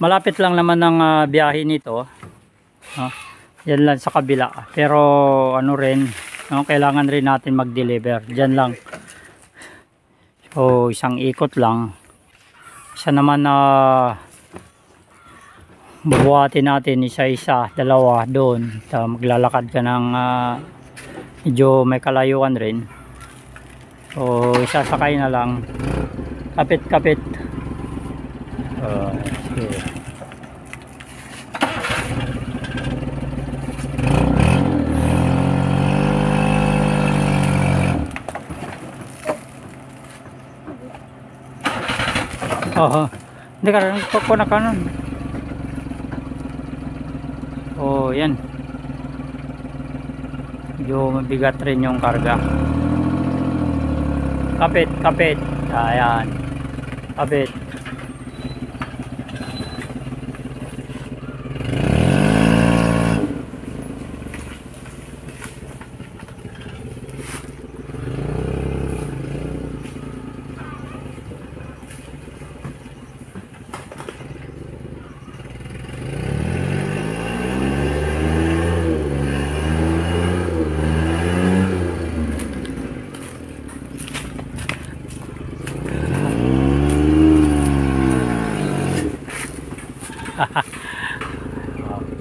Malapit lang naman ang biyahe nito, no? Yan lang sa kabila, pero ano rin, no? Kailangan rin natin mag-deliver dyan lang. So isang ikot lang, isa naman na bubuhatin natin isa-isa, dalawa doon. Maglalakad ka ng medyo may kalayuan rin. So isasakay na lang, kapit-kapit. Sige. Hindi ka rin na kanon. Yan. Medyo mabigat rin yung karga. Kapit. Ayan. Kapit.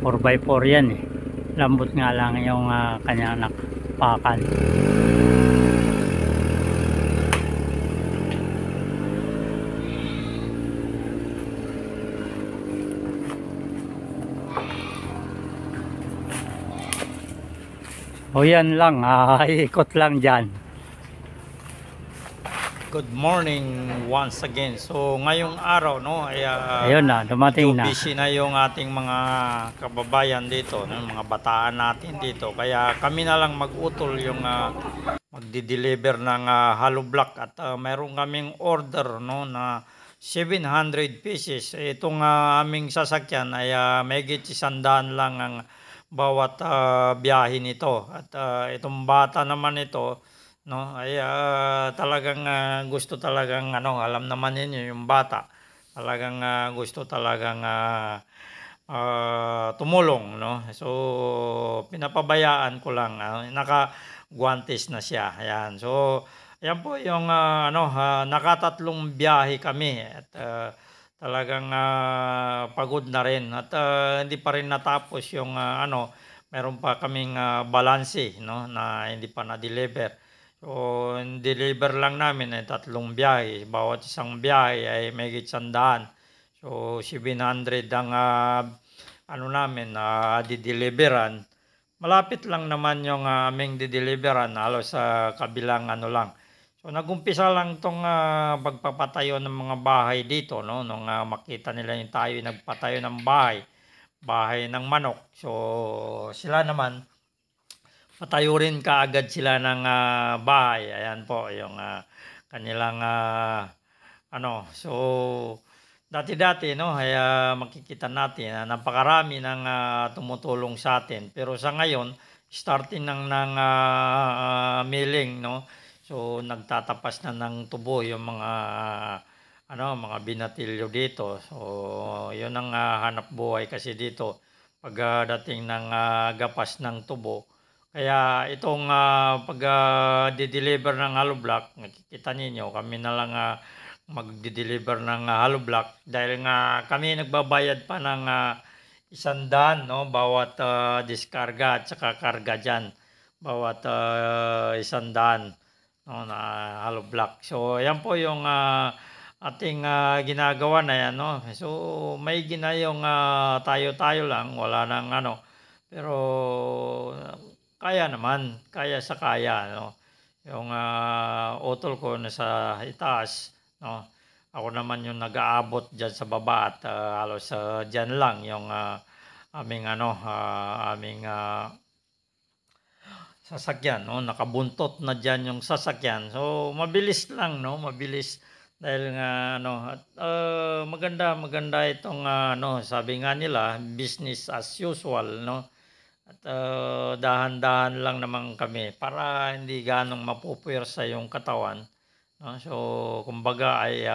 Oh, 4x4 yan eh. Lambot nga lang yung kanyang nakpakan. Yan lang, ikot lang dyan. Good morning once again. So ngayong araw, no, ay ayun na, dumating na. busy na yung ating mga kababayan dito, no, mga bataan natin dito. Kaya kami na lang mag-utol yung magdi-deliver ng hollow block at mayroon kaming order, no, na 700 pieces. Itong aming sasakyan ay mahigit 100 lang ang bawat biyahe nito. At itong bata naman ito, no, ay talagang gusto talagang alam naman niyo yung bata talagang gusto talagang tumulong, no. So pinapabayaan ko lang, naka guwantes na siya. Ayan, so ayan po yung nakatatlong biyahe kami at talagang pagod na rin at hindi pa rin natapos yung meron pa kaming balanse, no, na hindi pa na-deliver. So, deliver lang namin ay 3 biyahe. Bawat isang biyahe ay mahigit 100. So, 700 ang namin dideliveran. Malapit lang naman yung aming dideliveran, halos sa kabilang lang. So, nagumpisa lang tong pagpapatayo ng mga bahay dito, no, nung makita nila yung tayo nagpatayo ng bahay ng manok. So, sila naman patayo rin kaagad sila ng bahay. Ayan po yung kanilang so dati-dati, no, ay makikita natin na napakarami ng tumutulong sa atin. Pero sa ngayon, starting ng milling, no. So nagtatapas na ng tubo yung mga mga binatilyo dito. So yun ang hanap buhay kasi dito pagdating ng gapas ng tubo. Kaya itong pag-deliver ng hollow block, nakikita ninyo, kami na lang mag-deliver ng hollow block dahil nga kami nagbabayad pa ng 100, no, bawat diskarga at saka karga dyan. Bawat 100, no, na hollow block. So yan po yung ating ginagawa na yan, no. So may ginayong tayo-tayo lang, wala nang pero kaya naman, kaya sa kaya, no. Yung utol ko nasa itaas, no. Ako naman yung nag-aabot diyan sa baba at halos diyan lang yung aming sasakyan, no. Nakabuntot na diyan yung sasakyan. So mabilis lang, no, mabilis dahil nga at maganda itong sabi nga nila, business as usual, no. At dahan-dahan lang naman kami para hindi ganong mapupuwersa yung katawan, no? So kumbaga ay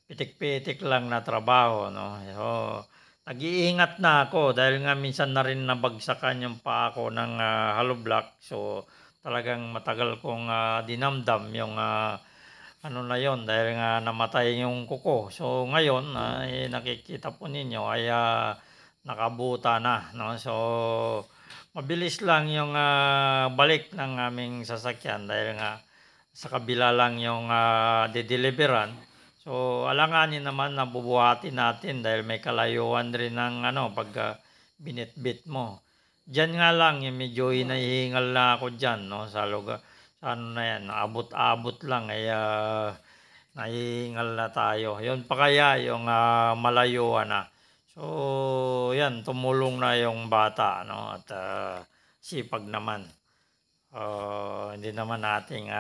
pitik-pitik lang na trabaho, no. So, nag-iingat na ako dahil nga minsan na rin nabagsakan yung paa ko ng hollow block. So, talagang matagal kong dinamdam yung ano na yon dahil nga namatay yung kuko. So, ngayon nakikita po ninyo ay nakabuta na, no. So, mabilis lang yung balik ng aming sasakyan dahil nga sa kabila lang yung dideliveran. So, alanganin naman na bubuhatin natin dahil may kalayuan rin ng ano, pag binitbit mo. Diyan nga lang, yung medyo hinahingal na ako dyan, no, sa lugar, sa ano na yan, abot-abot lang, ay nahihingal na tayo. Yun pa kaya yung malayuan na. So, yan, tumulong na yung bata, no, at sipag naman. Hindi naman nating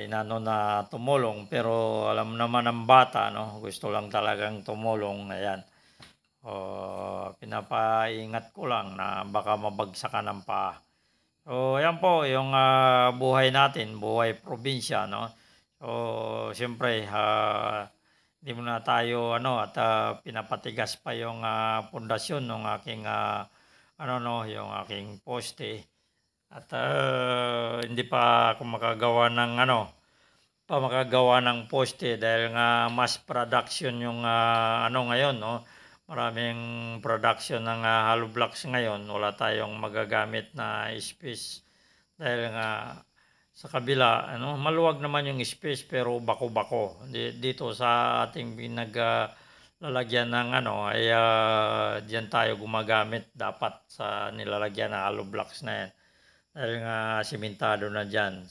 inano na tumulong, pero alam naman ng bata, no, gusto lang talagang tumulong. Ayan. Pinapaingat ko lang na baka mabagsakan ng paa. So, ayan po yung buhay natin, buhay probinsya, no. So, siyempre, hindi muna tayo ano at pinapatigas pa yung pundasyon ng aking ano no, yung aking poste. At hindi pa ako makagawa ng poste dahil nga mass production yung ano ngayon, no. Maraming production ng hollow blocks ngayon. Wala tayong magagamit na space dahil nga sa kabila, ano, maluwag naman yung space pero bako-bako. Dito sa ating lalagyan ng ano ay diyan tayo gumagamit dapat sa nilalagyan ng hollow blocks na yan. Dahil nga simentado na dyan.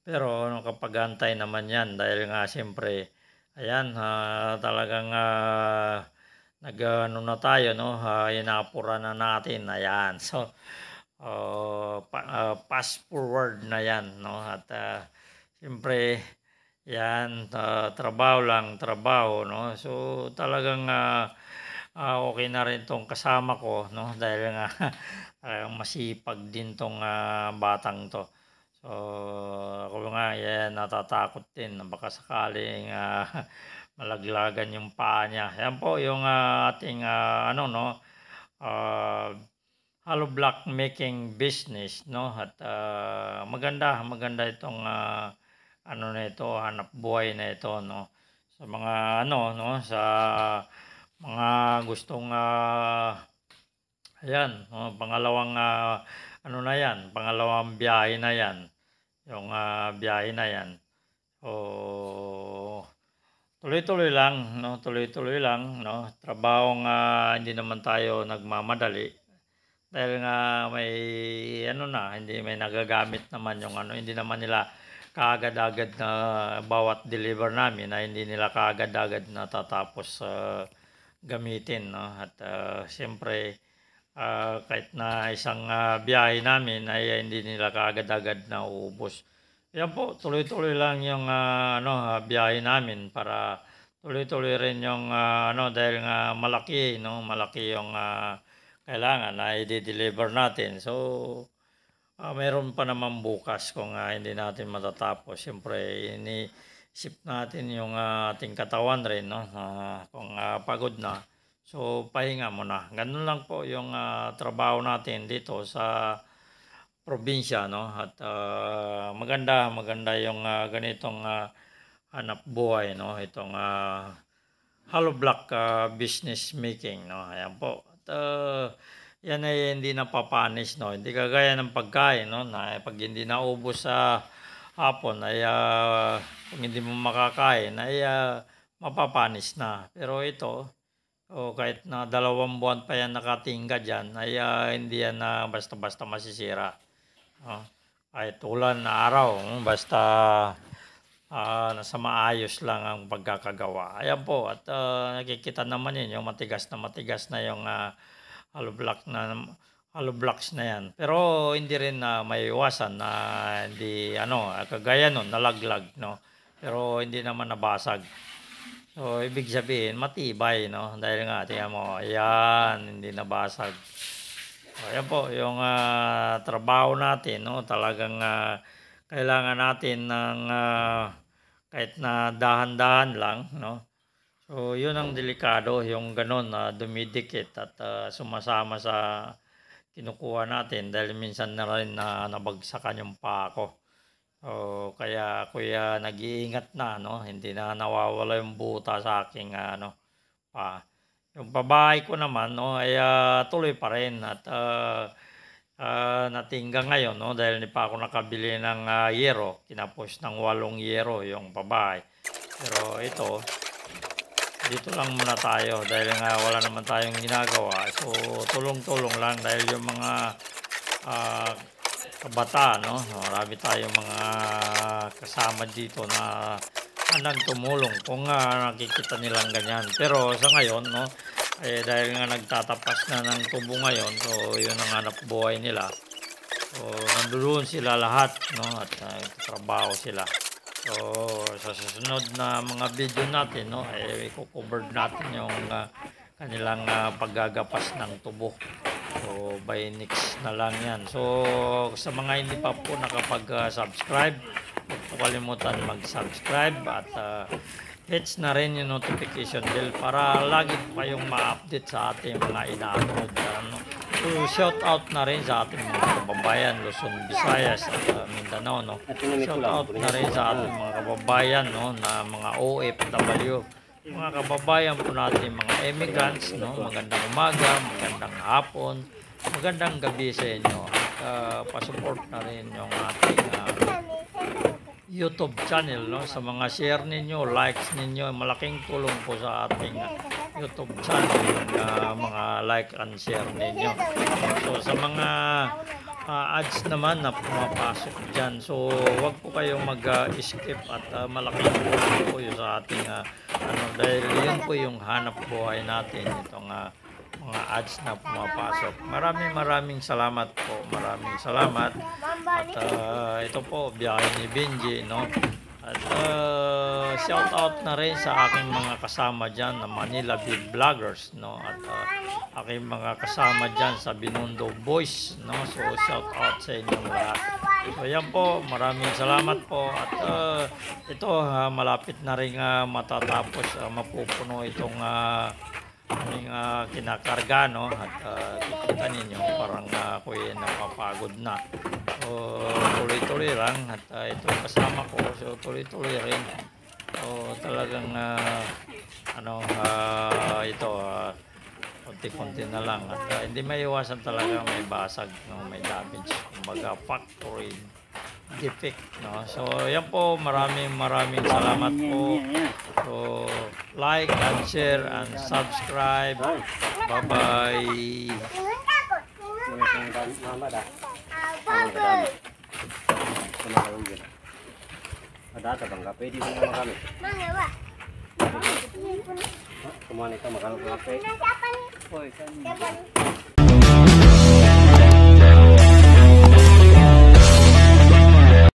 Pero kapag antay naman yan dahil nga siyempre ayan talagang nag-ano na tayo, no, inapura na natin, ayan. So, fast forward na yan, no, at siyempre, yan, trabaho lang, trabaho, no. So, talagang okay na rin tong kasama ko, no, dahil nga masipag din tong batang to. So, ako nga, yan, natatakot din na baka sakaling malaglagan yung paa niya. Yan po yung ating ano, no, hollow block making business, no. At maganda itong ano na ito, hanap buhay na ito, no. Sa mga ano, no, sa mga gustong ayan, pangalawang ano na yan, pangalawang biyahe na yan. Yung biyahe na yan. So, tuloy-tuloy lang, no? Tuloy-tuloy lang, no? Trabahong hindi naman tayo nagmamadali. Dahil nga may ano na, hindi may nagagamit naman yung ano, hindi naman nila kaagad-agad na bawat deliver namin na hindi nila kaagad-agad natatapos gamitin, no? At siyempre kahit na isang biyahe namin ay hindi nila kaagad-agad na uubos. Yan po, tuloy-tuloy lang yung ano, biyahe namin para tuloy-tuloy rin yung ano, dahil nga malaki, no, malaki yung kailangan na i-deliver natin. So, mayroon pa naman bukas kung hindi natin matatapos. Siyempre, ini-isip natin yung ating katawan rin, no, kung pagod na. So, pahinga muna. Ganun lang po yung trabaho natin dito sa probinsya, no? At maganda yung ganitong hanap buhay, no? Itong hollow block business making, no? Ayan po. At yan ay hindi napapanis, no? Hindi kagaya ng pagkain, no? Na pag hindi naubos sa hapon ay kung hindi mo makakain ay mapapanis na. Pero ito, kahit na 2 buwan pa yan nakatingga dyan, ay hindi yan na basta-basta masisira. Kahit ulan na araw, basta nasa maayos lang ang pagkakagawa. Ayan po, at nakikita naman yun, yung matigas na yung hollow blocks na yan. Pero hindi rin may iwasan na hindi, ano, kagaya nun, nalaglag, no? Pero hindi naman nabasag. So, ibig sabihin, matibay, no? Dahil nga, tingnan mo, ayan, hindi nabasag. So, ayan po, yung trabaho natin, no? Talagang kailangan natin ng kahit na dahan-dahan lang, no? So, yun ang delikado, yung ganun na dumidikit at sumasama sa kinukuha natin dahil minsan na rin na nabagsakan yung paa ko. So, kaya kuya nag-iingat na, no? Hindi na nawawala yung buta sa aking pa. Yung pabahay ko naman, no, ay tuloy pa rin at natingga ngayon, no, dahil hindi pa ako nakabili ng yero. Kinapos ng 8 yero yung pabahay. Pero ito, dito lang muna tayo dahil nga wala naman tayong ginagawa. So, tulong-tulong lang dahil yung mga kabataan, no, marami tayong mga kasama dito na handang tumulong kung nakikita nilang ganyan. Pero sa ngayon, no, dahil nga nagtatapas na ng tubo ngayon, so yun ang hanap buhay nila. So, nandoon sila lahat, no, at trabaho sila. So, sa susunod na mga video natin, no, i-cover natin yung kanilang paggagapas ng tubo. So, by next na lang yan. So, sa mga hindi pa po nakapag-subscribe, huwag po kalimutan mag-subscribe at hits na rin yung notification bell para lagi po kayong ma-update sa ating mga ina-upload. So, shout out na rin sa ating mga kababayan, Luzon, Visayas at Mindanao, no. Shout out na rin sa ating mga kababayan, no, na mga OFW. Mga kababayan po natin, mga immigrants, no, magandang umaga, magandang hapon, magandang gabi sa inyo. At pa-support na rin yung ating YouTube channel, no, sa mga share ninyo, likes ninyo, malaking tulong po sa ating YouTube channel yung mga like and share ninyo. So sa mga ads naman na pumapasok dyan, so wag po kayong mag-skip at malaking tulong po yun sa ating dahil yun po yung hanap buhay natin, itong mga ads na pumapasok. Maraming salamat po. Maraming salamat. At ito po, biyahe ni Benji, no? At shout out na rin sa aking mga kasama dyan na Manila Big Vloggers, no? At aking mga kasama dyan sa Binondo Boys, no? So shout out sa inyong lahat. So yan po, maraming salamat po. At ito, malapit na rin matatapos, mapupuno itong aming kinakarga, no? At kikita ninyo parang ako napapagod na. So tuloy-tuloy lang at ito kasama ko, so tuloy-tuloy rin. So talagang ito konti-konti na lang at hindi maiwasan talaga may basag, no? May damage, kumbaga factory defect, no? So yan po, maraming salamat po. So like and share and subscribe. Bye bye. Ada tabang kape di mana kami? Kemana kita makan kape? Hoy, kan.